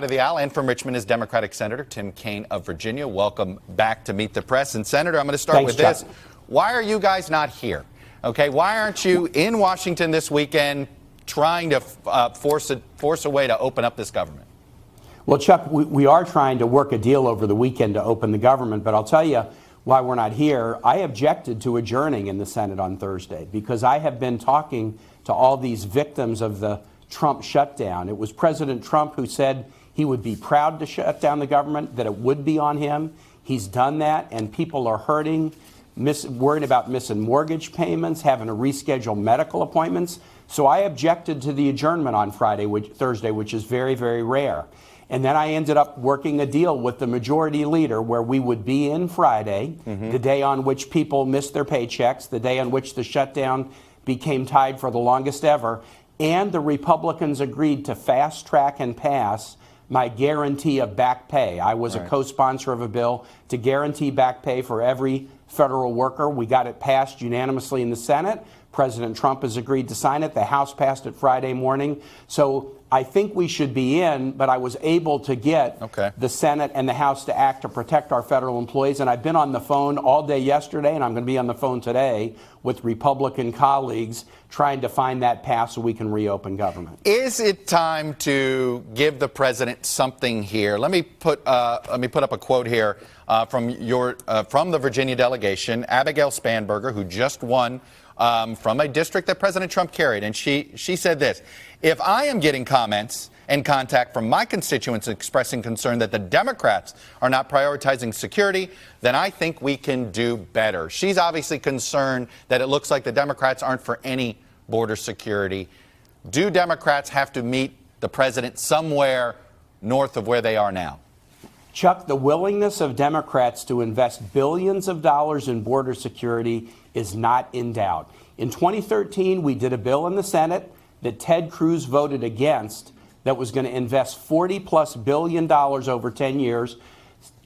To the aisle, and from Richmond is Democratic Senator Tim Kaine of Virginia. Welcome back to Meet the Press. And Senator, I'm going to start with this. Why are you guys not here? Okay, why aren't you in Washington this weekend trying to force a way to open up this government? Well, Chuck, we are trying to work a deal over the weekend to open the government, but I'll tell you why we're not here. I objected to adjourning in the Senate on Thursday because I have been talking to all these victims of the Trump shutdown. It was President Trump who said he would be proud to shut down the government, that it would be on him. He's done that, and people are hurting, worried about missing mortgage payments, having to reschedule medical appointments. So I objected to the adjournment on Thursday, which is very, very rare. And then I ended up working a deal with the majority leader where we would be in Friday, the day on which people missed their paychecks, the day on which the shutdown became tied for the longest ever, and the Republicans agreed to fast track and pass my guarantee of back pay. I was a co-sponsor of a bill to guarantee back pay for every federal worker. We got it passed unanimously in the Senate. President Trump has agreed to sign it. The House passed it Friday morning. So I think we should be in, but I was able to get the Senate and the House to act to protect our federal employees. And I've been on the phone all day yesterday, and I'm going to be on the phone today with Republican colleagues trying to find that path so we can reopen government. Is it time to give the president something here? Let me put up a quote here from the Virginia delegation, Abigail Spanberger, who just won from a district that President Trump carried. And she said this: if I am getting comments and contact from my constituents expressing concern that the Democrats are not prioritizing security, then I think we can do better. She's obviously concerned that it looks like the Democrats aren't for any border security. Do Democrats have to meet the president somewhere north of where they are now? Chuck, the willingness of Democrats to invest billions of dollars in border security is not in doubt. In 2013, we did a bill in the Senate that Ted Cruz voted against that was going to invest $40+ billion over 10 years.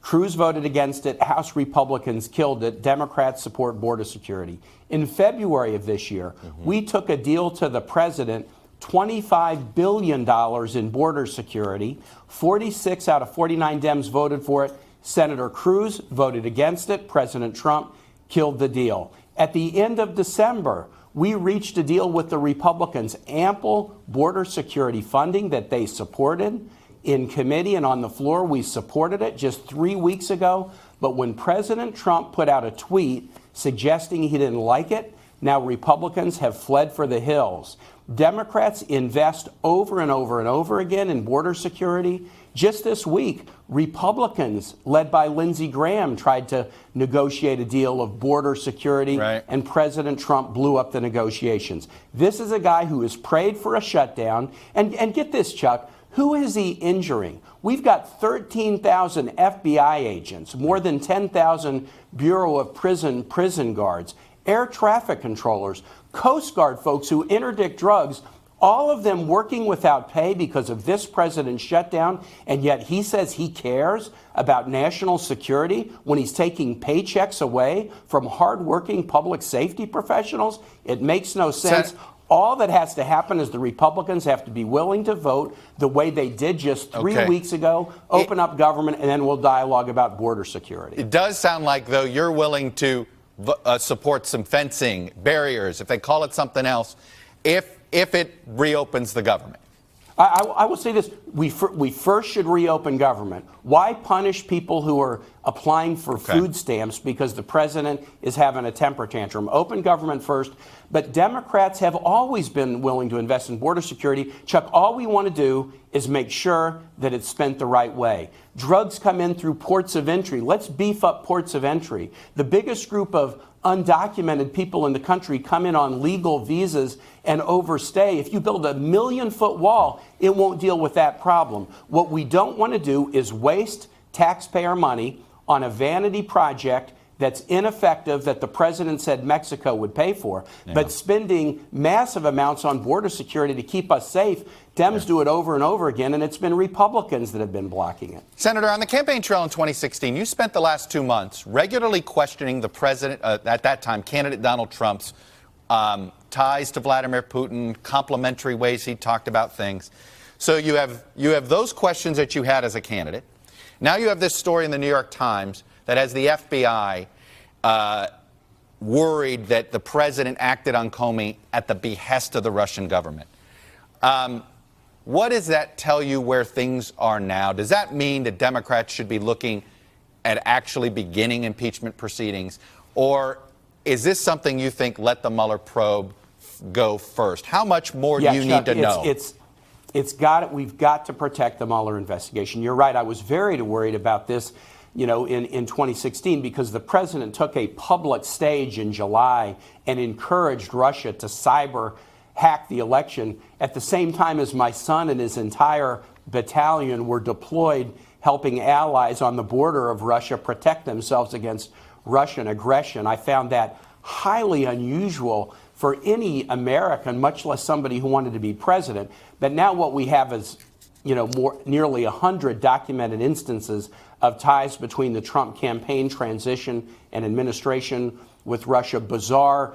Cruz voted against it. House Republicans killed it. Democrats support border security. In February of this year, we took a deal to the president, $25 billion in border security. 46 out of 49 Dems voted for it. Senator Cruz voted against it. President Trump killed the deal. At the end of December, we reached a deal with the Republicans, ample border security funding that they supported in committee and on the floor. We supported it just 3 weeks ago. But when President Trump put out a tweet suggesting he didn't like it, now Republicans have fled for the hills. Democrats invest over and over and over again in border security. Just this week, Republicans, led by Lindsey Graham, tried to negotiate a deal of border security, and President Trump blew up the negotiations. This is a guy who has prayed for a shutdown. And get this, Chuck, who is he injuring? We've got 13,000 FBI agents, more than 10,000 Bureau of prison guards, air traffic controllers, Coast Guard folks who interdict drugs, all of them working without pay because of this president's shutdown, and yet he says he cares about national security when he's taking paychecks away from hardworking public safety professionals? It makes no sense. All that has to happen is the Republicans have to be willing to vote the way they did just 3 weeks ago, open up government, and then we'll dialogue about border security. It does sound like, though, you're willing to support some fencing, barriers, if they call it something else, if it reopens the government. I will say this. We first should reopen government. Why punish people who are applying for food stamps because the president is having a temper tantrum? Open government first. But Democrats have always been willing to invest in border security. Chuck, all we want to do is make sure that it's spent the right way. Drugs come in through ports of entry. Let's beef up ports of entry. The biggest group of undocumented people in the country come in on legal visas and overstay. If you build a 1,000,000-foot wall, it won't deal with that problem. What we don't want to do is waste taxpayer money on a vanity project that's ineffective that the president said Mexico would pay for, but spending massive amounts on border security to keep us safe. Dems do it over and over again, and it's been Republicans that have been blocking it. Senator, on the campaign trail in 2016, you spent the last 2 months regularly questioning the president, at that time, candidate Donald Trump's ties to Vladimir Putin, complimentary ways he talked about things. So you have those questions that you had as a candidate. Now you have this story in the New York Times that has the FBI worried that the president acted on Comey at the behest of the Russian government. What does that tell you where things are now? Does that mean that Democrats should be looking at actually beginning impeachment proceedings? Or is this something you think let the Mueller probe go first? How much more do you need to know? We've got to protect the Mueller investigation. You're right. I was very worried about this, in 2016 because the president took a public stage in July and encouraged Russia to cyber hack the election at the same time as my son and his entire battalion were deployed helping allies on the border of Russia protect themselves against Russian aggression. I found that highly unusual for any American, much less somebody who wanted to be president. But now what we have is, nearly 100 documented instances of ties between the Trump campaign transition and administration with Russia, bizarre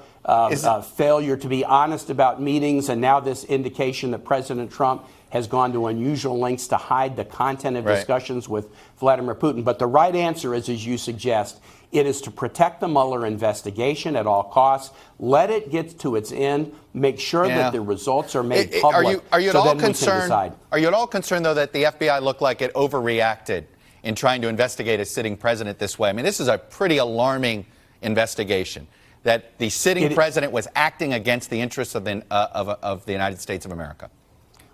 failure to be honest about meetings, and now this indication that President Trump has gone to unusual lengths to hide the content of discussions with Vladimir Putin. But the right answer is, as you suggest, it is to protect the Mueller investigation at all costs. Let it get to its end. Make sure that the results are made public. Are you at all concerned? Are you at all concerned, though, that the FBI looked like it overreacted in trying to investigate a sitting president this way? I mean, this is a pretty alarming investigation. That the sitting president was acting against the interests of the United States of America.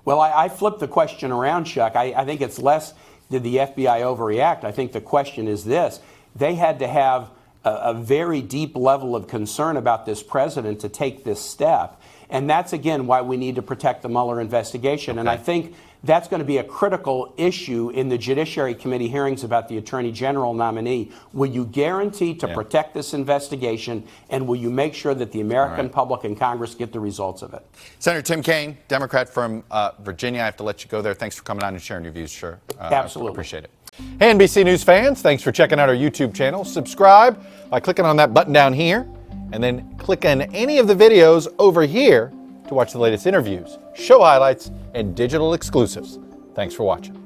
Well, I flipped the question around, Chuck. I think it's less did the FBI overreact. I think the question is this. They had to have a very deep level of concern about this president to take this step. And that's, again, why we need to protect the Mueller investigation. And I think that's going to be a critical issue in the Judiciary Committee hearings about the Attorney General nominee. Will you guarantee to protect this investigation, and will you make sure that the American public and Congress get the results of it? Senator Tim Kaine, Democrat from Virginia. I have to let you go there. Thanks for coming on and sharing your views, sure. Absolutely. I appreciate it. Hey, NBC News fans, thanks for checking out our YouTube channel. Subscribe by clicking on that button down here, and then click on any of the videos over here to watch the latest interviews, show highlights, and digital exclusives. Thanks for watching.